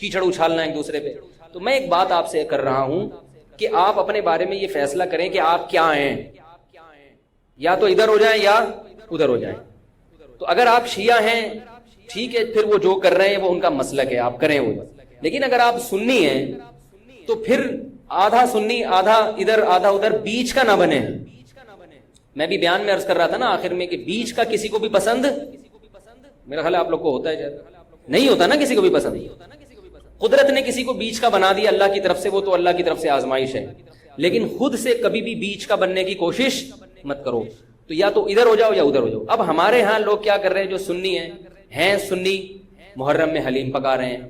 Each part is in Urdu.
کیچڑ اچھالنا ایک دوسرے پہ. تو میں ایک بات آپ سے کر رہا ہوں کہ آپ اپنے بارے میں یہ فیصلہ کریں کہ آپ کیا ہیں, یا تو ادھر ہو جائیں یا ادھر ہو جائیں. تو اگر آپ شیعہ ہیں ٹھیک ہے, پھر وہ جو کر رہے ہیں وہ ان کا مسلک ہے, آپ کریں وہ. لیکن اگر آپ سنی ہیں تو پھر آدھا سنی آدھا ادھر آدھا ادھر, بیچ کا نہ بنے. میں بھی بیان میں عرض کر رہا تھا نا آخر میں کہ بیچ کا کسی کو بھی پسند, میرا خیال ہے آپ لوگ کو ہوتا ہے, نہیں ہوتا نا کسی کو بھی پسند. قدرت نے کسی کو بیچ کا بنا دیا اللہ کی طرف سے, وہ تو اللہ کی طرف سے آزمائش ہے. لیکن خود سے کبھی بھی بیچ کا بننے کی کوشش مت کرو. تو یا تو ادھر ہو جاؤ یا ادھر ہو جاؤ. اب ہمارے ہاں لوگ کیا کر رہے ہیں, جو سنی ہیں سنی, محرم میں حلیم پکا رہے ہیں,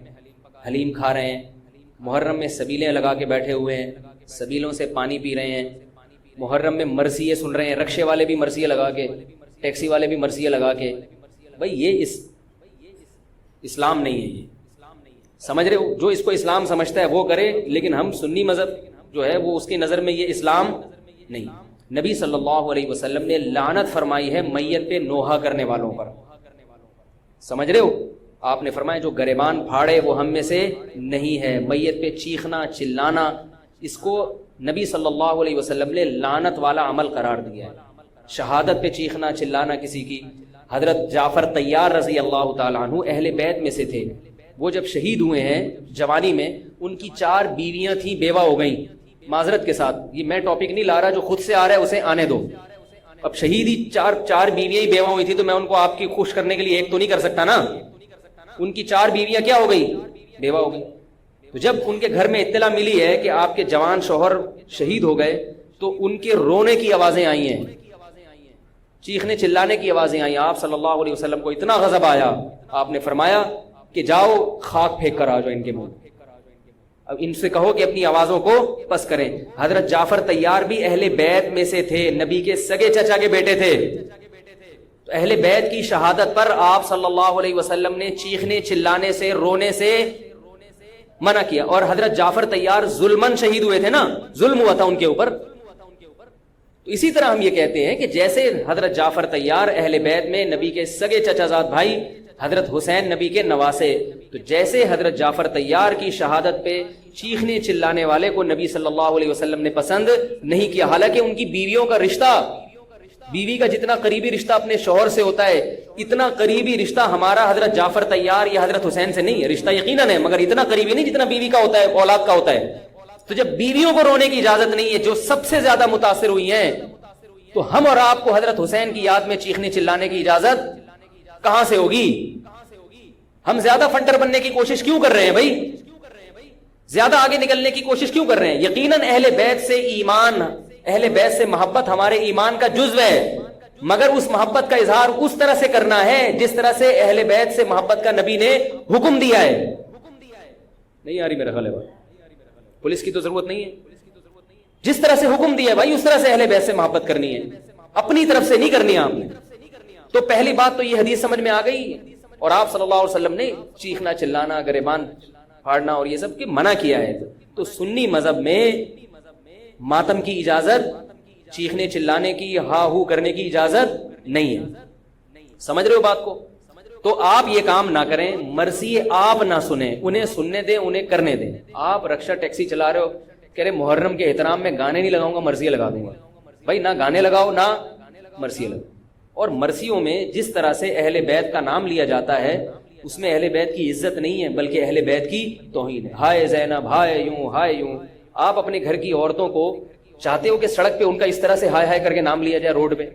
حلیم کھا رہے ہیں, محرم میں سبیلیں لگا کے بیٹھے ہوئے ہیں, سبیلوں سے پانی پی رہے ہیں, محرم میں مرثیے سن رہے ہیں, رکشے والے بھی مرثیے لگا کے, ٹیکسی والے بھی مرثیے لگا کے. بھائی یہ اسلام نہیں ہے, یہ سمجھ رہے ہو. جو اس کو اسلام سمجھتا ہے وہ کرے, لیکن ہم سنی مذہب جو ہے وہ اس کی نظر میں یہ اسلام نہیں. نبی صلی اللہ علیہ وسلم نے لعنت فرمائی ہے میت پہ نوحہ کرنے والوں پر, سمجھ رہے ہو. آپ نے فرمایا جو گریبان پھاڑے وہ ہم میں سے نہیں ہے. میت پہ چیخنا چلانا, اس کو نبی صلی اللہ علیہ وسلم نے لعنت والا عمل قرار دیا ہے. شہادت پہ چیخنا چلانا کسی کی, حضرت جعفر طیار رضی اللہ تعالیٰ عنہ اہل بیت میں سے تھے. وہ جب شہید ہوئے ہیں جوانی میں, ان کی 4 بیویاں تھیں, بیوہ ہو گئیں. معذرت کے ساتھ یہ میں ٹاپک نہیں لا رہا, جو خود سے آ رہا ہے اسے آنے دو. اب شہید ہی 4 بیویاں ہی بیوہ ہوئی تھی, تو میں ان کو آپ کی خوش کرنے کے لیے ایک تو نہیں کر سکتا نا. ان کی 4 بیویاں کیا ہو گئی, بیوہ ہو گئی. تو جب ان کے گھر میں اطلاع ملی ہے کہ آپ کے جوان شوہر شہید ہو گئے, تو ان کے رونے کی آوازیں آئی ہیں, چیخنے چلانے کی آوازیں آئی. آپ صلی اللہ علیہ وسلم کو اتنا غضب آیا, آپ نے فرمایا کہ جاؤ خاک پھینک کر آ جاؤ ان کے منہ. اب ان سے کہو کہ اپنی آوازوں کو پس کریں. حضرت جعفر طیار بھی اہل بیت میں سے تھے, نبی کے سگے چچا کے بیٹے تھے. تو اہل بیت کی شہادت پر آپ صلی اللہ علیہ وسلم نے چیخنے چلانے سے, رونے سے منع کیا. اور حضرت جعفر طیار ظلمن شہید ہوئے تھے نا, ظلم ہوا تھا ان کے اوپر. تو اسی طرح ہم یہ کہتے ہیں کہ جیسے حضرت جعفر طیار اہل بیت میں نبی کے سگے چچا زاد بھائی, حضرت حسین نبی کے نواسے, تو جیسے حضرت جعفر طیار کی شہادت پہ چیخنے چلانے والے کو نبی صلی اللہ علیہ وسلم نے پسند نہیں کیا. حالانکہ ان کی بیویوں کا رشتہ, بیوی کا جتنا قریبی رشتہ اپنے شوہر سے ہوتا ہے, اتنا قریبی رشتہ ہمارا حضرت جعفر طیار یا حضرت حسین سے نہیں ہے. رشتہ یقیناً ہے, مگر اتنا قریبی نہیں جتنا بیوی کا ہوتا ہے, اولاد کا ہوتا ہے. تو جب بیویوں کو رونے کی اجازت نہیں ہے, جو سب سے زیادہ متاثر ہوئی ہیں, تو ہم اور آپ کو حضرت حسین کی یاد میں چیخنے چلانے کی اجازت کہاں سے ہوگی؟ ہم زیادہ فنٹر بننے کی کوشش کیوں کر رہے ہیں بھائی, زیادہ آگے نکلنے کی کوشش کیوں کر رہے ہیں؟ یقیناً اہل بیت سے ایمان, اہل بیت سے محبت ہمارے ایمان کا جزو ہے, مگر اس محبت کا اظہار اس طرح سے کرنا ہے جس طرح سے اہل بیت سے محبت کا نبی نے حکم دیا ہے. نہیں آ رہی میرا خیال ہے, پولیس کی تو ضرورت نہیں ہے. جس طرح سے حکم دیا ہے بھائی اس طرح سے اہل بیت سے محبت کرنی ہے, اپنی طرف سے نہیں کرنی ہے آپ نے. تو پہلی بات تو یہ حدیث سمجھ میں آ گئی. اور آپ صلی اللہ علیہ وسلم نے چیخنا چلانا, گریبان پھاڑنا اور یہ سب کے منع کیا ہے. تو سنی مذہب میں ماتم کی اجازت, چیخنے چلانے کی, ہا ہو کرنے کی اجازت نہیں ہے. سمجھ رہے ہو بات کو؟ تو آپ یہ کام نہ کریں, مرثی آپ نہ سنیں, انہیں سننے دیں, انہیں کرنے دیں. آپ رکشہ ٹیکسی چلا رہے ہو, کہہ رہے محرم کے احترام میں گانے نہیں لگاؤں گا, مرثیے لگا دوں گا. بھائی نہ گانے لگاؤ نہ مرثیے لگاؤ. اور مرثیوں میں جس طرح سے اہل بیت کا نام لیا جاتا ہے, اس میں اہل بیت کی عزت نہیں ہے بلکہ اہل بیت کی توہین ہے. ہائے زینب, ہائے یوں, ہائے یوں. آپ اپنے گھر کی عورتوں کو چاہتے ہو کہ سڑک پہ ان کا اس طرح سے ہائے ہائے کر کے نام لیا جائے روڈ پہ؟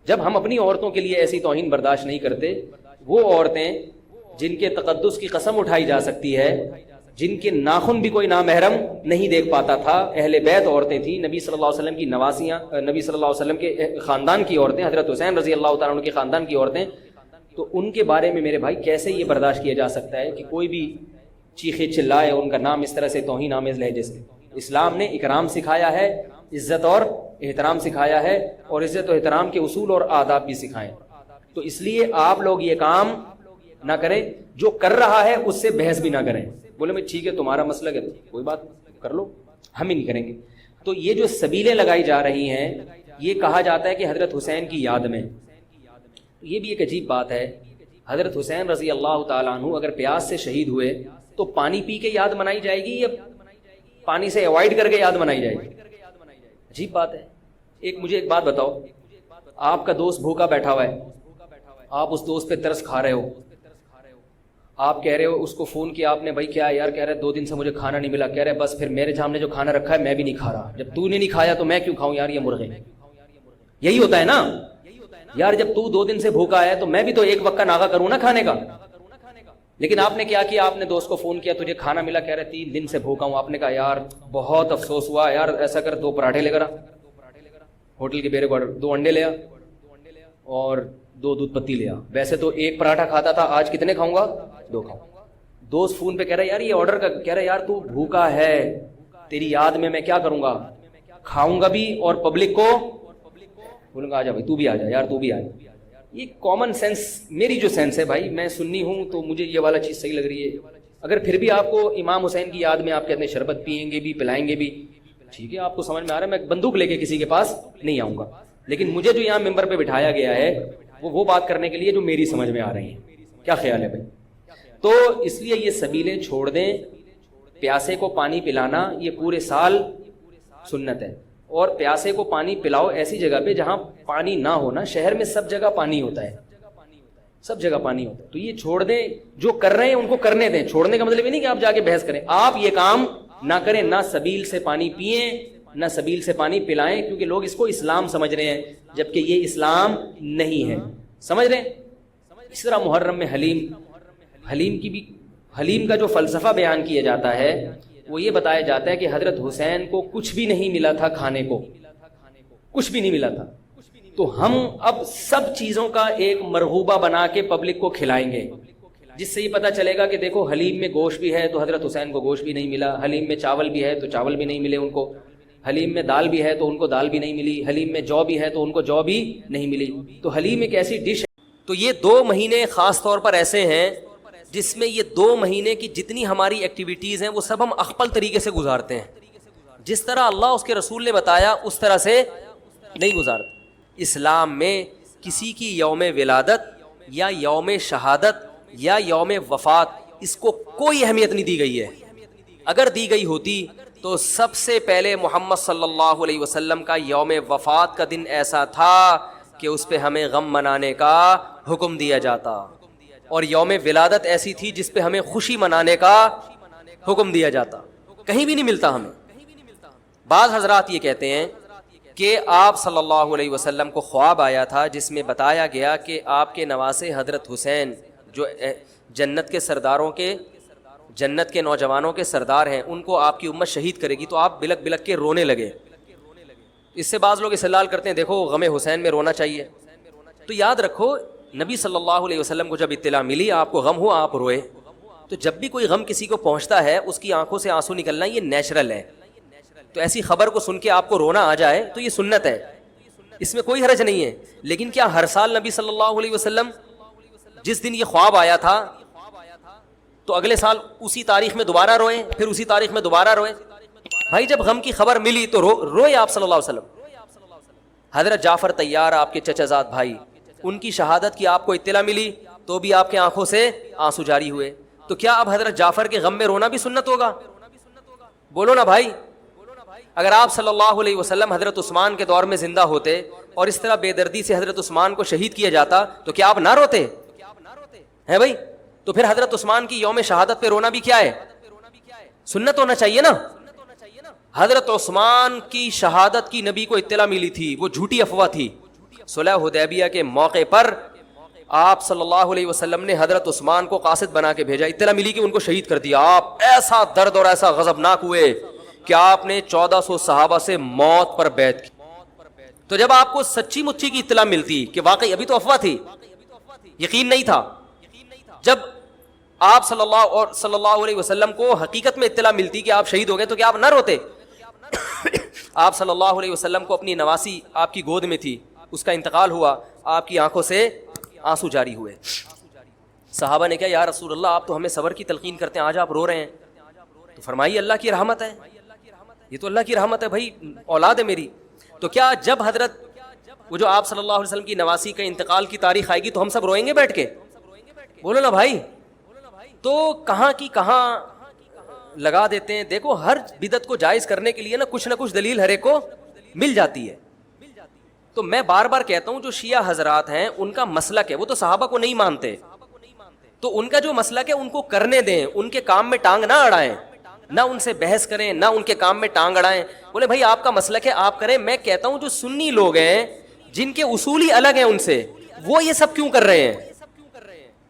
جب ہم اپنی عورتوں کے لیے ایسی توہین برداشت نہیں کرتے, وہ عورتیں جن کے تقدس کی قسم اٹھائی جا سکتی ہے, جن کے ناخن بھی کوئی نامحرم نہیں دیکھ پاتا تھا, اہل بیت عورتیں تھیں, نبی صلی اللہ علیہ وسلم کی نواسیاں, نبی صلی اللہ علیہ وسلم کے خاندان کی عورتیں, حضرت حسین رضی اللہ تعالیٰ عنہ کے خاندان کی عورتیں. تو ان کے بارے میں میرے بھائی کیسے یہ برداشت کیا جا سکتا ہے کہ کوئی بھی چیخے چلائے, ان کا نام اس طرح سے توہین آمیز لہجے سے؟ اسلام نے اکرام سکھایا ہے, عزت اور احترام سکھایا ہے, اور عزت و احترام کے اصول اور آداب بھی سکھائے. تو اس لیے آپ لوگ یہ کام نہ کریں, جو کر رہا ہے اس سے بحث بھی نہ کریں. بولے میں ٹھیک ہے تمہارا مسلک ہے تو کوئی بات کر لو, ہم ہی نہیں کریں گے. تو یہ جو سبیلیں لگائی جا رہی ہیں, یہ کہا جاتا ہے کہ حضرت حسین کی یاد میں. یہ بھی ایک عجیب بات ہے. حضرت حسین رضی اللہ تعالیٰ عنہ اگر پیاس سے شہید ہوئے تو پانی پی کے یاد منائی جائے گی یا پانی سے اوائڈ کر کے یاد منائی جائے گی؟ عجیب بات ہے. مجھے ایک بات بتاؤ, آپ کا دوست بھوکا بیٹھا ہوا ہے, آپ اس دوست پہ ترس کھا رہے ہو, آپ کہہ رہے ہو, اس کو فون کیا آپ نے, بھائی کیا یار, کہہ رہے 2 دن سے مجھے کھانا نہیں ملا, کہہ رہے بس پھر میرے سامنے جو کھانا رکھا ہے میں بھی نہیں کھا رہا, جب تو نے نہیں کھایا تو میں کیوں کھاؤں یار یہ مرغے. یہی ہوتا ہے نا یار, جب تو 2 دن سے بھوکا ہے تو میں بھی تو ایک وقت کا ناغہ کروں نا کھانے کا. لیکن آپ نے کیا کیا, آپ نے دوست کو فون کیا, تجھے کھانا ملا, کہہ رہے 3 دن سے بھوکا ہوں. آپ نے کہا یار بہت افسوس ہوا یار, ایسا کر 2 پراٹھے لے کر آ, ہوٹل کے بیرے کو 2 انڈے لے آ اور 2 دودھ پتی لے آ. ویسے تو 1 پراٹھا کھاتا تھا, آج کتنے کھاؤں گا؟ 2 کھاؤں. دوست فون پہ کہہ رہا ہے یار یہ آرڈر کا, کہہ رہا ہے یار تو بھوکا ہے, تیری یاد میں کیا کروں گا, کھاؤں گا بھی اور پبلک کو بولوں گا آ جا بھائی تو بھی آ جا یار, تو بھی آ جا. یہ کامن سینس, میری جو سینس ہے بھائی, میں سنی ہوں تو مجھے یہ والا چیز صحیح لگ رہی ہے. اگر پھر بھی آپ کو امام حسین کی یاد میں آپ کہتے ہیں شربت پئیں گے بھی, پلائیں گے بھی, ٹھیک ہے, آپ کو سمجھ میں آ رہا ہے, میں بندوق لے کے کسی کے پاس نہیں آؤں گا. لیکن مجھے جو یہاں ممبر پہ بٹھایا گیا ہے وہ بات کرنے کے لیے جو میری سمجھ میں آ رہی ہیں. کیا خیال ہے بھائی؟ تو اس لیے یہ سبیلیں چھوڑ دیں. پیاسے کو پانی پلانا یہ پورے سال سنت ہے, اور پیاسے کو پانی پلاؤ ایسی جگہ پہ جہاں پانی نہ ہونا. شہر میں سب جگہ پانی ہوتا ہے, سب جگہ پانی ہوتا ہے. تو یہ چھوڑ دیں, جو کر رہے ہیں ان کو کرنے دیں. چھوڑنے کا مطلب یہ نہیں کہ آپ جا کے بحث کریں, آپ یہ کام نہ کریں, نہ سبیل سے پانی پئیں نہ سبیل سے پانی پلائیں, کیونکہ لوگ اس کو اسلام سمجھ رہے ہیں جبکہ یہ اسلام نہیں ہے. سمجھ رہے ہیں؟ اس طرح محرم میں حلیم کا جو فلسفہ بیان کیا جاتا ہے وہ یہ بتایا جاتا ہے کہ حضرت حسین کو کچھ بھی نہیں ملا تھا کھانے کو, کچھ بھی نہیں ملا تھا, تو ہم اب سب چیزوں کا ایک مرغوبہ بنا کے پبلک کو کھلائیں گے, جس سے یہ پتا چلے گا کہ دیکھو حلیم میں گوشت بھی ہے تو حضرت حسین کو گوشت بھی نہیں ملا, حلیم میں چاول بھی ہے تو چاول بھی نہیں ملے ان کو, حلیم میں دال بھی ہے تو ان کو دال بھی نہیں ملی, حلیم میں جو بھی ہے تو ان کو جو بھی نہیں ملی. تو حلیم ایک ایسی ڈش ہے. تو یہ 2 مہینے خاص طور پر ایسے ہیں جس میں یہ 2 مہینے کی جتنی ہماری ایکٹیویٹیز ہیں وہ سب ہم اخپل طریقے سے گزارتے ہیں. جس طرح اللہ اس کے رسول نے بتایا اس طرح سے نہیں گزارتے. اسلام میں کسی کی یوم ولادت یا یوم شہادت یا یوم وفات اس کو کوئی اہمیت نہیں دی گئی ہے. اگر دی گئی ہوتی تو سب سے پہلے محمد صلی اللہ علیہ وسلم کا یوم وفات کا دن ایسا تھا کہ اس پہ ہمیں غم منانے کا حکم دیا جاتا, اور یوم ولادت ایسی تھی جس پہ ہمیں خوشی منانے کا حکم دیا جاتا. کہیں بھی نہیں ملتا ہمیں. بعض حضرات یہ کہتے ہیں کہ آپ صلی اللہ علیہ وسلم کو خواب آیا تھا جس میں بتایا گیا کہ آپ کے نواسے حضرت حسین جو جنت کے سرداروں کے, جنت کے نوجوانوں کے سردار ہیں, ان کو آپ کی امت شہید کرے گی. تو آپ بلک بلک کے رونے لگے. اس سے بعض لوگ استدلال کرتے ہیں دیکھو غم حسین میں رونا چاہیے. تو یاد رکھو نبی صلی اللہ علیہ وسلم کو جب اطلاع ملی آپ کو غم ہوا آپ روئے. تو جب بھی کوئی غم کسی کو پہنچتا ہے اس کی آنکھوں سے آنسو نکلنا یہ نیچرل ہے. تو ایسی خبر کو سن کے آپ کو رونا آ جائے تو یہ سنت ہے, اس میں کوئی حرج نہیں ہے. لیکن کیا ہر سال نبی صلی اللہ علیہ وسلم جس دن یہ خواب آیا تھا تو اگلے سال اسی تاریخ میں دوبارہ روئے, پھر اسی تاریخ میں دوبارہ روئے؟ بھائی جب غم کی خبر ملی تو روئے آپ صلی اللہ علیہ وسلم. حضرت جعفر طیار آپ کے چچا زاد بھائی, ان کی شہادت کی آپ کو اطلاع ملی تو بھی آپ کے آنکھوں سے آنسو جاری ہوئے. تو کیا اب حضرت جعفر کے غم میں رونا بھی سنت ہوگا؟ بولو نا بھائی. اگر آپ صلی اللہ علیہ وسلم حضرت عثمان کے دور میں زندہ ہوتے اور اس طرح بے دردی سے حضرت عثمان کو شہید کیا جاتا تو کیا آپ نہ روتے ہیں بھائی؟ تو پھر حضرت عثمان کی یوم شہادت پہ رونا بھی کیا ہے؟ سنت ہونا چاہیے نا. حضرت عثمان کی شہادت کی نبی کو اطلاع ملی تھی, وہ جھوٹی افواہ تھی. صلح حدیبیہ کے موقع پر آپ صلی اللہ علیہ وسلم نے حضرت عثمان کو قاصد بنا کے بھیجا, اطلاع ملی کہ ان کو شہید کر دیا. آپ ایسا درد اور ایسا غضبناک ہوئے کہ آپ نے 1400 صحابہ سے موت پر بیعت کی. تو جب آپ کو سچی مچی کی اطلاع ملتی کہ واقعی ابھی تو افواہ تھی, یقین نہیں تھا, جب آپ صلی اللہ علیہ وسلم کو حقیقت میں اطلاع ملتی کہ آپ شہید ہو گئے تو کیا آپ نہ روتے؟ آپ صلی اللہ علیہ وسلم کو اپنی نواسی آپ کی گود میں تھی, اس کا انتقال ہوا, آپ کی آنکھوں سے آنسو جاری ہوئے. صحابہ نے کہا یا رسول اللہ آپ تو ہمیں صبر کی تلقین کرتے ہیں, آج آپ رو رہے ہیں. تو فرمائی اللہ کی رحمت ہے, یہ تو اللہ کی رحمت ہے بھائی, اولاد ہے میری. تو کیا جب حضرت وہ جو آپ صلی اللہ علیہ وسلم کی نواسی کا انتقال کی تاریخ آئے گی تو ہم سب روئیں گے بیٹھ کے؟ بولو نا بھائی. تو کہاں کی کہاں لگا دیتے ہیں. دیکھو ہر بدعت کو جائز کرنے کے لیے نا کچھ دلیل ہر ایک کو مل جاتی ہے. تو میں بار بار کہتا ہوں جو شیعہ حضرات ہیں ان کا مسلک ہے, وہ تو صحابہ کو نہیں مانتے, تو ان کا جو مسلک ہے ان کو کرنے دیں, ان کے کام میں ٹانگ نہ اڑائیں, نہ ان سے بحث کریں, نہ ان کے کام میں ٹانگ اڑائیں. بولے بھائی آپ کا مسلک ہے آپ کریں. میں کہتا ہوں جو سنی لوگ ہیں جن کے اصولی الگ ہیں ان سے, وہ یہ سب کیوں کر رہے ہیں؟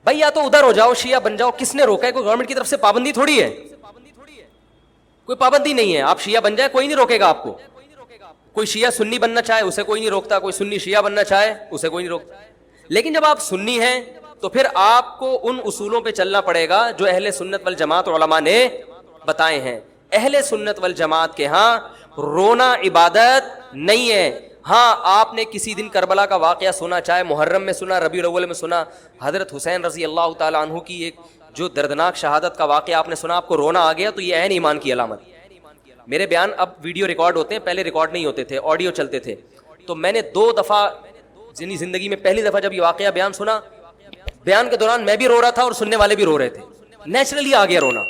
بھائی یا تو ادھر ہو جاؤ, شیعہ بن جاؤ. کس نے روکا ہے؟ کوئی گورنمنٹ کی طرف سے پابندی تھوڑی ہے, کوئی پابندی نہیں ہے. آپ شیعہ بن جائیں, کوئی نہیں روکے گا آپ کو. کوئی شیعہ سنی بننا چاہے اسے کوئی نہیں روکتا, کوئی سنی شیعہ بننا چاہے اسے کوئی نہیں روکتا. لیکن جب آپ سنی ہیں تو پھر آپ کو ان اصولوں پہ چلنا پڑے گا جو اہل سنت والجماعت علماء نے بتائے ہیں. اہل سنت والجماعت کے ہاں رونا عبادت نہیں ہے. ہاں آپ نے کسی دن کربلا کا واقعہ سنا, چاہے محرم میں سنا, ربیع الاول میں سنا, حضرت حسین رضی اللہ تعالیٰ عنہ کی ایک جو دردناک شہادت کا واقعہ آپ نے سنا, آپ کو رونا آ گیا, تو یہ عین ایمان کی علامت. میرے بیان اب ویڈیو ریکارڈ ہوتے ہیں, پہلے ریکارڈ نہیں ہوتے تھے, آڈیو چلتے تھے. تو میں نے 2 دفعہ زندگی میں پہلی دفعہ جب یہ واقعہ بیان سنا, بیان کے دوران میں بھی رو رہا تھا اور سننے والے بھی رو رہے تھے. نیچرلی آ گیا رونا.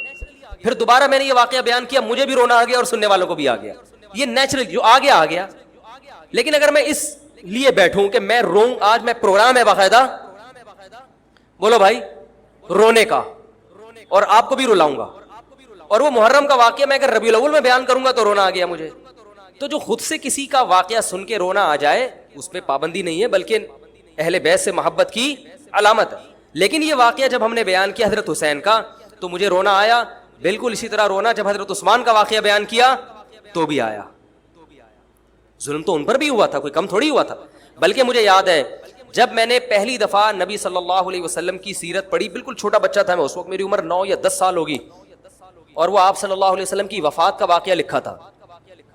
پھر دوبارہ میں نے یہ واقعہ بیان کیا, مجھے بھی رونا آ گیا اور سننے والوں کو بھی آ گیا. یہ نیچرل جو آ گیا آ گیا. لیکن اگر میں اس لیے بیٹھوں کہ میں روں, آج میں پروگرام ہے باقاعدہ, بولو بھائی, رونے کا, اور آپ کو بھی رلاؤں گا, اور وہ محرم کا واقعہ میں اگر ربیع الاول میں بیان کروں گا تو رونا آ گیا مجھے. تو جو خود سے کسی کا واقعہ سن کے رونا آ جائے اس پہ پابندی نہیں ہے, بلکہ اہل بیت سے محبت کی علامت ہے. لیکن یہ واقعہ جب ہم نے بیان کیا حضرت حسین کا تو مجھے رونا آیا. بالکل اسی طرح رونا جب حضرت عثمان کا واقعہ بیان کیا تو بھی آیا. ظلم تو ان پر بھی ہوا تھا, کوئی کم تھوڑی ہوا تھا. بلکہ مجھے یاد ہے جب میں نے پہلی دفعہ نبی صلی اللہ علیہ وسلم کی سیرت پڑھی, بالکل چھوٹا بچہ تھا میں اس وقت, میری عمر 9 یا 10 سال ہوگی, اور وہ آپ صلی اللہ علیہ وسلم کی وفات کا واقعہ لکھا تھا.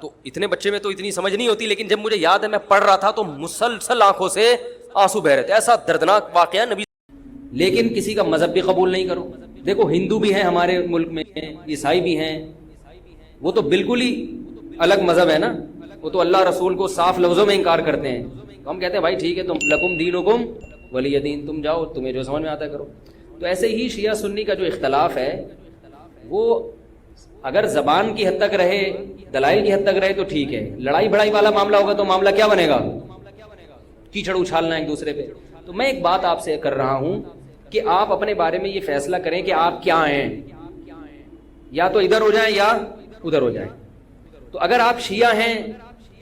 تو اتنے بچے میں تو اتنی سمجھ نہیں ہوتی, لیکن جب مجھے یاد ہے میں پڑھ رہا تھا تو مسلسل آنکھوں سے آنسو بہ رہے تھے. ایسا دردناک واقعہ نبی. لیکن کسی کا مذہب بھی قبول نہیں کرو. دیکھو ہندو بھی ہیں ہمارے ملک میں, عیسائی بھی ہیں, وہ تو بالکل ہی الگ مذہب ہے نا, وہ تو اللہ رسول کو صاف لفظوں میں انکار کرتے ہیں. تو ہم کہتے ہیں بھائی ٹھیک ہے, تم لکم دینکم ولی دین, تم جاؤ, تمہیں جو سمجھ میں آتا ہے کرو. تو ایسے ہی شیعہ سنی کا جو اختلاف ہے وہ اگر زبان کی حد تک رہے, دلائل کی حد تک رہے تو ٹھیک ہے. لڑائی بڑائی والا معاملہ ہوگا تو معاملہ کیا بنے گا؟ کیچڑ اچھالنا ایک دوسرے پہ. تو میں ایک بات آپ سے کر رہا ہوں کہ آپ اپنے بارے میں یہ فیصلہ کریں کہ آپ کیا ہیں, یا تو ادھر ہو جائیں یا ادھر ہو جائیں. تو اگر آپ شیعہ ہیں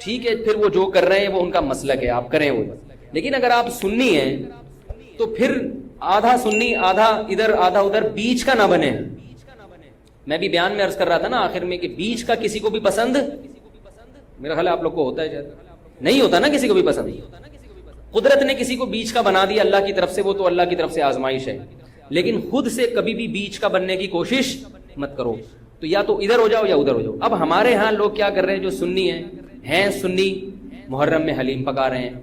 ٹھیک ہے, پھر وہ جو کر رہے ہیں وہ ان کا مسلک ہے, آپ کریں وہ. لیکن اگر آپ سنی ہیں تو پھر آدھا سنی آدھا ادھر آدھا ادھر, بیچ کا نہ بنے. میں بھی بیان میں عرض کر رہا تھا نا آخر میں کہ بیچ کا کسی کو بھی پسند, میرا خیال ہے آپ لوگ کو ہوتا ہے, نہیں ہوتا نا کسی کو بھی پسند. قدرت نے کسی کو بیچ کا بنا دیا اللہ کی طرف سے, وہ تو اللہ کی طرف سے آزمائش ہے. لیکن خود سے کبھی بھی بیچ کا بننے کی کوشش مت کرو. تو یا تو ادھر ہو جاؤ یا ادھر ہو جاؤ. اب ہمارے ہاں لوگ کیا کر رہے ہیں, جو سنی ہیں سنی, محرم میں حلیم پکا رہے ہیں,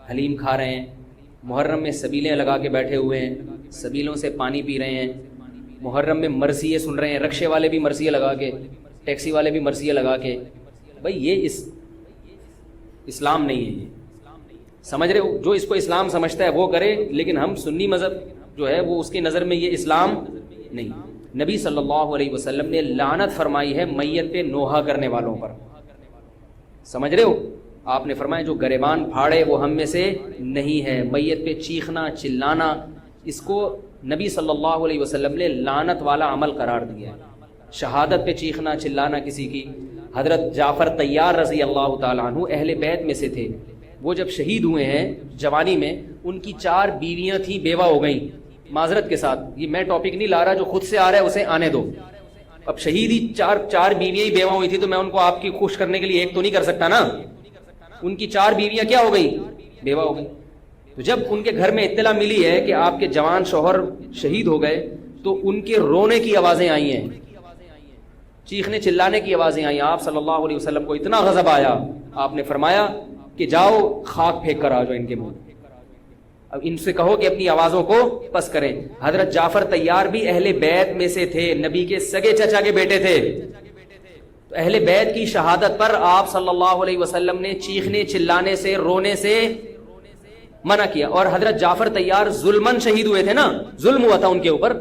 حلیم کھا رہے ہیں, محرم میں سبیلیں لگا کے بیٹھے ہوئے ہیں, سبیلوں سے پانی پی رہے ہیں, محرم میں مرثیے سن رہے ہیں, رکشے والے بھی مرثیے لگا کے, ٹیکسی والے بھی مرثیے لگا کے. بھائی یہ اسلام نہیں ہے, یہ سمجھ رہے ہو؟ جو اس کو اسلام سمجھتا ہے وہ کرے, لیکن ہم سنی مذہب جو ہے وہ اس کی نظر میں یہ اسلام نہیں. نبی صلی اللہ علیہ وسلم نے لعنت فرمائی ہے میت پہ نوحہ کرنے والوں پر, سمجھ رہے ہو؟ آپ نے فرمایا جو گریبان پھاڑے وہ ہم میں سے نہیں ہے. میت پہ چیخنا چلانا, اس کو نبی صلی اللہ علیہ وسلم نے لعنت والا عمل قرار دیا ہے. شہادت پہ چیخنا چلانا کسی کی, حضرت جعفر طیار رضی اللہ تعالیٰ عنہ اہل بیت میں سے تھے, وہ جب شہید ہوئے ہیں جوانی میں, ان کی 4 بیویاں تھیں, بیوہ ہو گئیں. معذرت کے ساتھ یہ میں ٹاپک نہیں لا رہا, جو خود سے آ رہا ہے اسے آنے دو. اب شہید ہی 4 بیویاں ہی بیوہ ہوئی تھی, تو میں ان کو آپ کی خوش کرنے کے لیے ایک تو نہیں کر سکتا نا. ان کی 4 بیویاں کیا ہو گئی, بیوہ ہو گئی. تو جب ان کے گھر میں اطلاع ملی ہے کہ آپ کے جوان شوہر شہید ہو گئے, تو ان کے رونے کی آوازیں آئی ہیں, چیخنے چلانے کی آوازیں آئی. آپ صلی اللہ علیہ وسلم کو اتنا غضب آیا, آپ نے فرمایا کہ جاؤ خاک پھینک کر آ جاؤ ان کے منہ. اب ان سے کہو کہ اپنی آوازوں کو پس کریں. حضرت جعفر طیار بھی اہل بیت میں سے تھے, نبی کے سگے چچا کے بیٹے تھے. تو اہل بیت کی شہادت پر آپ صلی اللہ علیہ وسلم نے چیخنے چلانے سے, رونے سے منع کیا. اور حضرت جعفر طیار ظلمن شہید ہوئے تھے نا, ظلم ہوا تھا ان کے اوپر.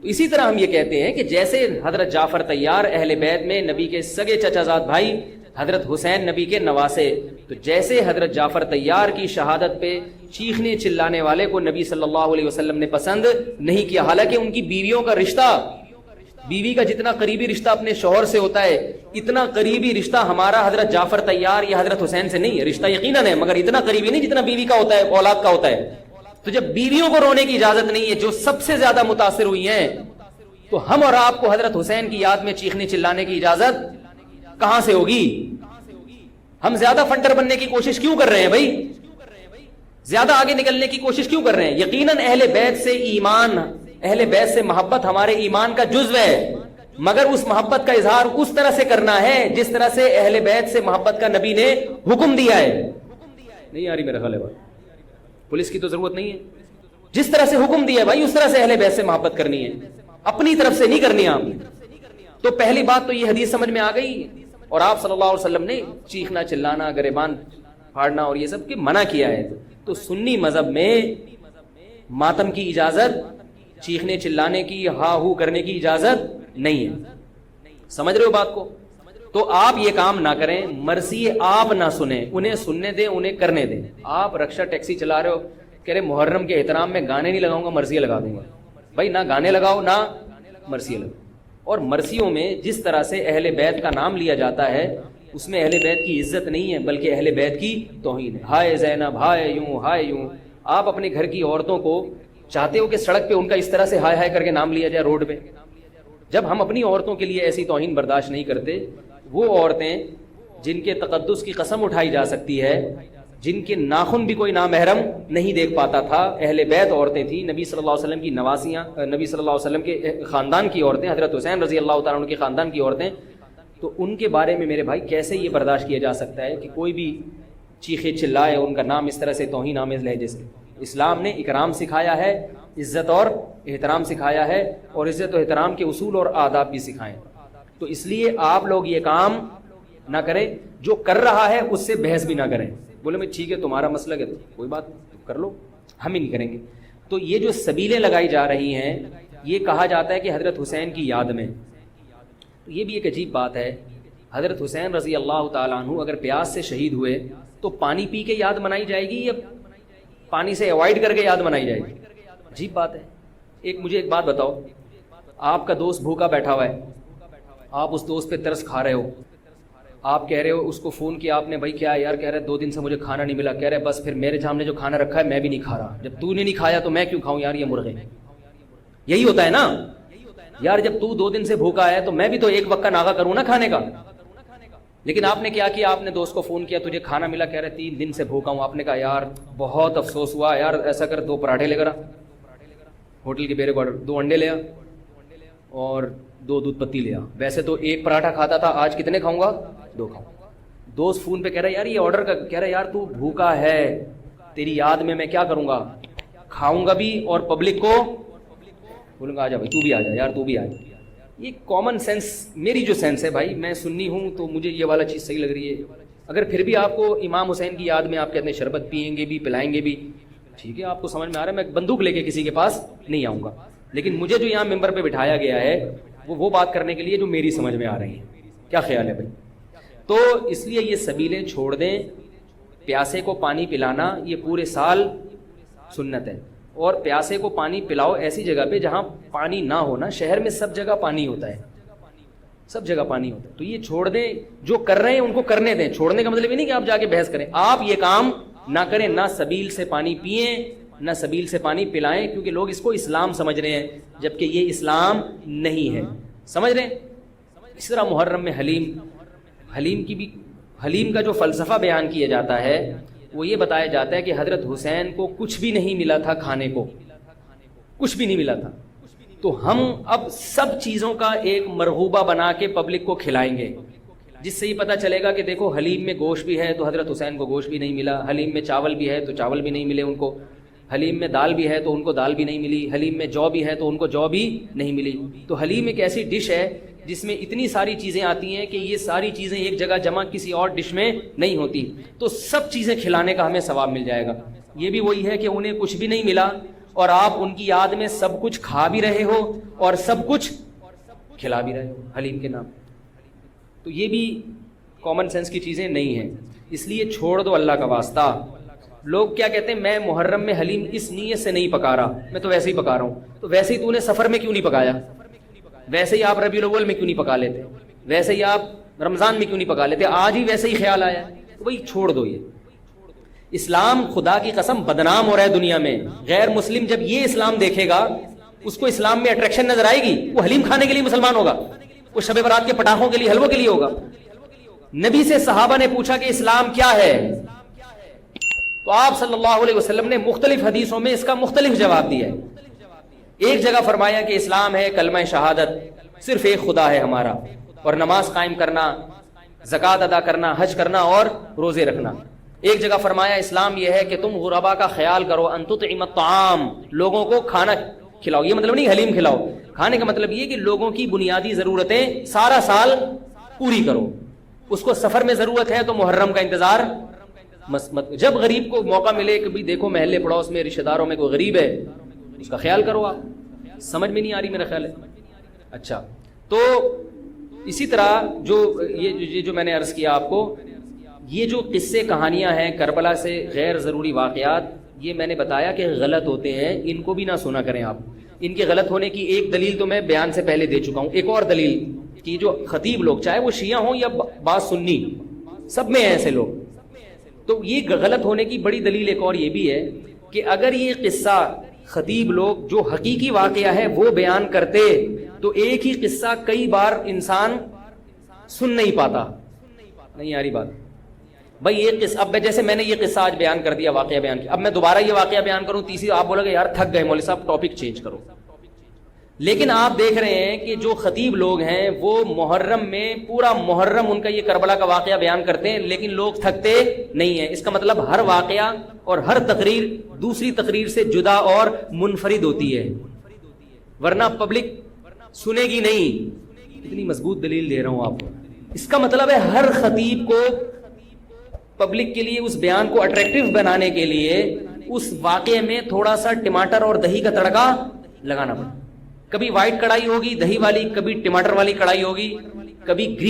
تو اسی طرح ہم یہ کہتے ہیں کہ جیسے حضرت جعفر طیار اہل بیت میں نبی کے سگے چچا زاد بھائی، حضرت حسین نبی کے نواسے، تو جیسے حضرت جعفر طیار کی شہادت پہ چیخنے چلانے والے کو نبی صلی اللہ علیہ وسلم نے پسند نہیں کیا، حالانکہ ان کی بیویوں کا رشتہ، بیوی کا جتنا قریبی رشتہ اپنے شوہر سے ہوتا ہے، اتنا قریبی رشتہ ہمارا حضرت جعفر طیار یا حضرت حسین سے نہیں ہے. رشتہ یقیناً ہے مگر اتنا قریبی نہیں جتنا بیوی کا ہوتا ہے، اولاد کا ہوتا ہے. تو جب بیویوں کو رونے کی اجازت نہیں ہے جو سب سے زیادہ متاثر ہوئی ہیں، تو ہم اور آپ کو حضرت حسین کی یاد میں چیخنے چلانے کی اجازت کہاں سے ہوگی؟ ہم زیادہ فنڈر بننے کی کوشش کیوں کر رہے ہیں بھائی؟ زیادہ آگے نکلنے کی کوشش کیوں کر رہے ہیں؟ یقیناً اہل بیت سے ایمان، اہل بیت سے محبت ہمارے ایمان کا جزو ہے، مگر اس محبت کا اظہار اس طرح سے کرنا ہے جس طرح سے اہل بیت سے محبت کا نبی نے حکم دیا ہے. نہیں آ رہی میرا خیال ہے بات، پولیس کی تو ضرورت نہیں ہے. جس طرح سے حکم دیا ہے بھائی اس طرح سے اہل بیت سے محبت کرنی ہے، اپنی طرف سے نہیں کرنی آپ. تو پہلی بات تو یہ حدیث سمجھ میں آ گئی، اور آپ صلی اللہ علیہ وسلم نے چیخنا چلانا، گریبان پھاڑنا اور یہ سب کی منع کیا ہے. تو سنی مذہب میں ماتم کی اجازت، چیخنے چلانے کی، ہا ہو کرنے کی اجازت نہیں ہے. سمجھ رہے ہو بات کو؟ تو آپ یہ کام نہ کریں، مرثی آپ نہ سنیں، انہیں سننے دیں، انہیں کرنے دیں. آپ رکشہ ٹیکسی چلا رہے ہو، کہہ رہے محرم کے احترام میں گانے نہیں لگاؤں گا، مرثیہ لگا دوں گا. بھائی نہ گانے لگاؤ نہ مرثیہ لگاؤ. اور مرثیوں میں جس طرح سے اہل بیت کا نام لیا جاتا ہے اس میں اہل بیت کی عزت نہیں ہے بلکہ اہل بیت کی توہین ہے. ہائے زینب، ہائے یوں، ہائے یوں. آپ اپنے گھر کی عورتوں کو چاہتے ہو کہ سڑک پہ ان کا اس طرح سے ہائے ہائے کر کے نام لیا جائے روڈ پہ؟ جب ہم اپنی عورتوں کے لیے ایسی توہین برداشت نہیں کرتے، وہ عورتیں جن کے تقدس کی قسم اٹھائی جا سکتی ہے، جن کے ناخن بھی کوئی نامحرم نہیں دیکھ پاتا تھا، اہل بیت عورتیں تھیں، نبی صلی اللہ علیہ وسلم کی نواسیاں، نبی صلی اللہ علیہ وسلم کے خاندان کی عورتیں، حضرت حسین رضی اللہ تعالیٰ عنہ کے خاندان کی عورتیں، تو ان کے بارے میں میرے بھائی کیسے یہ برداشت کیا جا سکتا ہے کہ کوئی بھی چیخے چلائے ان کا نام اس طرح سے توہین آمیز لہجے سے؟ اسلام نے اکرام سکھایا ہے، عزت اور احترام سکھایا ہے، اور عزت و احترام کے اصول اور آداب بھی سکھائیں. تو اس لیے آپ لوگ یہ کام نہ کریں، جو کر رہا ہے اس سے بحث بھی نہ کریں. بولے میں ٹھیک ہے تمہارا مسلک ہے تو کوئی بات کر لو، ہم ہی نہیں کریں گے. تو یہ جو سبیلیں لگائی جا رہی ہیں، یہ کہا جاتا ہے کہ حضرت حسین کی یاد میں، تو یہ بھی ایک عجیب بات ہے. حضرت حسین رضی اللہ تعالیٰ عنہ اگر پیاس سے شہید ہوئے تو پانی پی کے یاد منائی جائے گی یا پانی سے اوائڈ کر کے یاد منائی جائے گی؟ عجیب بات ہے. مجھے ایک بات بتاؤ، آپ کا دوست بھوکا بیٹھا ہوا ہے، آپ اس دوست پہ ترس کھا رہے ہو، آپ کہہ رہے ہو، اس کو فون کیا آپ نے، بھائی کیا یار؟ کہہ رہے 2 دن سے مجھے کھانا نہیں ملا. کہہ رہے بس پھر میرے سامنے جو کھانا رکھا ہے میں بھی نہیں کھا رہا. جب تو نے نہیں کھایا تو میں کیوں کھاؤں یار یہ مرغے؟ یہی ہوتا ہے نا یار، جب تو 2 دن سے بھوکا ہے تو میں بھی تو ایک وقت کا ناغہ کروں نا کھانے کا. لیکن آپ نے کیا کیا؟ آپ نے دوست کو فون کیا، تجھے کھانا ملا؟ کہہ رہے 3 دن سے بھوکا ہوں. آپ نے کہا یار بہت افسوس ہوا یار، ایسا کر 2 پراٹھے لے کر آ، ہوٹل کے بیرے کو آرڈر، 2 انڈے لے آ اور 2 دودھ پتی لے آ. ویسے تو 1 پراٹھا کھاتا تھا، آج کتنے کھاؤں گا؟ 2 کھاؤں. دوست فون پہ کہہ رہا ہے یار یہ آرڈر کا، کہہ رہا ہے یار تو بھوکا ہے، تیری یاد میں کیا کروں گا؟ کھاؤں گا بھی اور پبلک کو بولوں گا آ جا بھائی تو بھی آ جا یار تو بھی آ جا. یہ کامن سینس، میری جو سینس ہے بھائی، میں سنی ہوں تو مجھے یہ والا چیز صحیح لگ رہی ہے. اگر پھر بھی آپ کو امام حسین کی یاد میں آپ کہتے ہیں شربت پئیں گے بھی، پلائیں گے بھی، ٹھیک ہے، آپ کو سمجھ میں آ رہا ہے، میں بندوق لے کے کسی کے پاس نہیں آؤں گا. لیکن مجھے جو یہاں ممبر پہ بٹھایا گیا ہے وہ بات کرنے کے لیے جو میری سمجھ میں آ رہی ہے. کیا خیال ہے بھائی؟ تو اس لیے یہ سبیلیں چھوڑ دیں. پیاسے کو پانی پلانا یہ پورے سال سنت ہے، اور پیاسے کو پانی پلاؤ ایسی جگہ پہ جہاں پانی نہ ہونا. شہر میں سب جگہ پانی ہوتا ہے، سب جگہ پانی ہوتا ہے. تو یہ چھوڑ دیں، جو کر رہے ہیں ان کو کرنے دیں. چھوڑنے کا مطلب یہ نہیں کہ آپ جا کے بحث کریں. آپ یہ کام نہ کریں، نہ سبیل سے پانی پئیں نہ سبیل سے پانی پلائیں، کیونکہ لوگ اس کو اسلام سمجھ رہے ہیں جبکہ یہ اسلام نہیں ہے. سمجھ رہے ہیں؟ اس طرح محرم میں حلیم کا جو فلسفہ بیان کیا جاتا ہے وہ یہ بتایا جاتا ہے کہ حضرت حسین کو کچھ بھی نہیں ملا تھا، کھانے کو کچھ بھی نہیں ملا تھا. تو ہم اب سب چیزوں کا ایک مرغوبہ بنا کے پبلک کو کھلائیں گے، جس سے یہ پتہ چلے گا کہ دیکھو حلیم میں گوشت بھی ہے تو حضرت حسین کو گوشت بھی نہیں ملا، حلیم میں چاول بھی ہے تو چاول بھی نہیں ملے ان کو، حلیم میں دال بھی ہے تو ان کو دال بھی نہیں ملی، حلیم میں جو بھی ہے تو ان کو جو بھی نہیں ملی. تو حلیم ایک ایسی ڈش ہے جس میں اتنی ساری چیزیں آتی ہیں کہ یہ ساری چیزیں ایک جگہ جمع کسی اور ڈش میں نہیں ہوتی. تو سب چیزیں کھلانے کا ہمیں ثواب مل جائے گا. یہ بھی وہی ہے کہ انہیں کچھ بھی نہیں ملا اور آپ ان کی یاد میں سب کچھ کھا بھی رہے ہو اور سب کچھ کھلا بھی رہے ہو حلیم کے نام. تو یہ بھی کامن سینس کی چیزیں نہیں ہیں, اس لیے چھوڑ دو اللہ کا واسطہ. لوگ کیا کہتے ہیں, میں محرم میں حلیم اس نیت سے نہیں پکا رہا, میں تو ویسے ہی پکا رہا ہوں. تو ویسے ہی تو نے سفر میں کیوں نہیں پکایا, ویسے ہی آپ ربیع الاول میں کیوں نہیں پکا لیتے, ویسے ہی آپ رمضان میں کیوں نہیں پکا لیتے, آج ہی ویسے ہی خیال آیا, تو بھائی چھوڑ دو. یہ اسلام خدا کی قسم بدنام ہو رہا ہے دنیا میں. غیر مسلم جب یہ اسلام دیکھے گا, اس کو اسلام میں اٹریکشن نظر آئے گی, وہ حلیم کھانے کے لیے مسلمان ہوگا, وہ شب برات کے پٹاخوں کے لیے, حلووں کے لیے ہوگا. نبی سے صحابہ نے پوچھا کہ اسلام کیا ہے, تو آپ صلی اللہ علیہ وسلم نے مختلف حدیثوں میں اس کا مختلف جواب دیا ہے. ایک جگہ فرمایا کہ اسلام ہے کلمہ شہادت, صرف ایک خدا ہے ہمارا, اور نماز قائم کرنا, زکوٰۃ ادا کرنا, حج کرنا اور روزے رکھنا. ایک جگہ فرمایا اسلام یہ ہے کہ تم غربا کا خیال کرو, ان تطعم الطعام, لوگوں کو کھانا کھلاؤ. یہ مطلب نہیں حلیم کھلاؤ, کھانے کا مطلب یہ کہ لوگوں کی بنیادی ضرورتیں سارا سال پوری کرو. اس کو سفر میں ضرورت ہے تو محرم کا انتظار مت. جب غریب کو موقع ملے, کبھی دیکھو محلے پڑوس میں رشتہ داروں میں کوئی غریب ہے, اس کا خیال کرو. آپ سمجھ میں نہیں آ رہی میرا خیال ہے. اچھا, تو اسی طرح جو میں نے عرض کیا آپ کو, یہ جو قصے کہانیاں ہیں کربلا سے غیر ضروری واقعات, یہ میں نے بتایا کہ غلط ہوتے ہیں, ان کو بھی نہ سنا کریں آپ. ان کے غلط ہونے کی ایک دلیل تو میں بیان سے پہلے دے چکا ہوں. ایک اور دلیل کہ جو خطیب لوگ, چاہے وہ شیعہ ہوں یا بعض سنی, سب میں ہیں ایسے لوگ, تو یہ غلط ہونے کی بڑی دلیل ایک اور یہ بھی ہے کہ اگر یہ قصہ خطیب لوگ جو حقیقی واقعہ ہے وہ بیان کرتے, تو ایک ہی قصہ کئی بار انسان سن نہیں پاتا. نہیں آ رہی بات بھائی. یہ قصہ, اب جیسے میں نے یہ قصہ آج بیان کر دیا, واقعہ بیان کیا, اب میں دوبارہ یہ واقعہ بیان کروں, تیسری آپ بولو گے یار تھک گئے مولوی صاحب, ٹاپک چینج کرو. لیکن آپ دیکھ رہے ہیں کہ جو خطیب لوگ ہیں وہ محرم میں پورا محرم ان کا یہ کربلا کا واقعہ بیان کرتے ہیں, لیکن لوگ تھکتے نہیں ہیں. اس کا مطلب ہر واقعہ اور ہر تقریر دوسری تقریر سے جدا اور منفرد ہوتی ہے, ورنہ پبلک سنے گی نہیں. اتنی مضبوط دلیل دے رہا ہوں آپ کو. اس کا مطلب ہے ہر خطیب کو پبلک کے لیے اس بیان کو اٹریکٹیو بنانے کے لیے اس واقعے میں تھوڑا سا ٹماٹر اور دہی کا تڑکا لگانا پڑتا. کبھی وائٹ کڑھائی ہوگی دہی والی, کبھی ٹماٹر والی کڑھائی ہوگی, کبھی گرین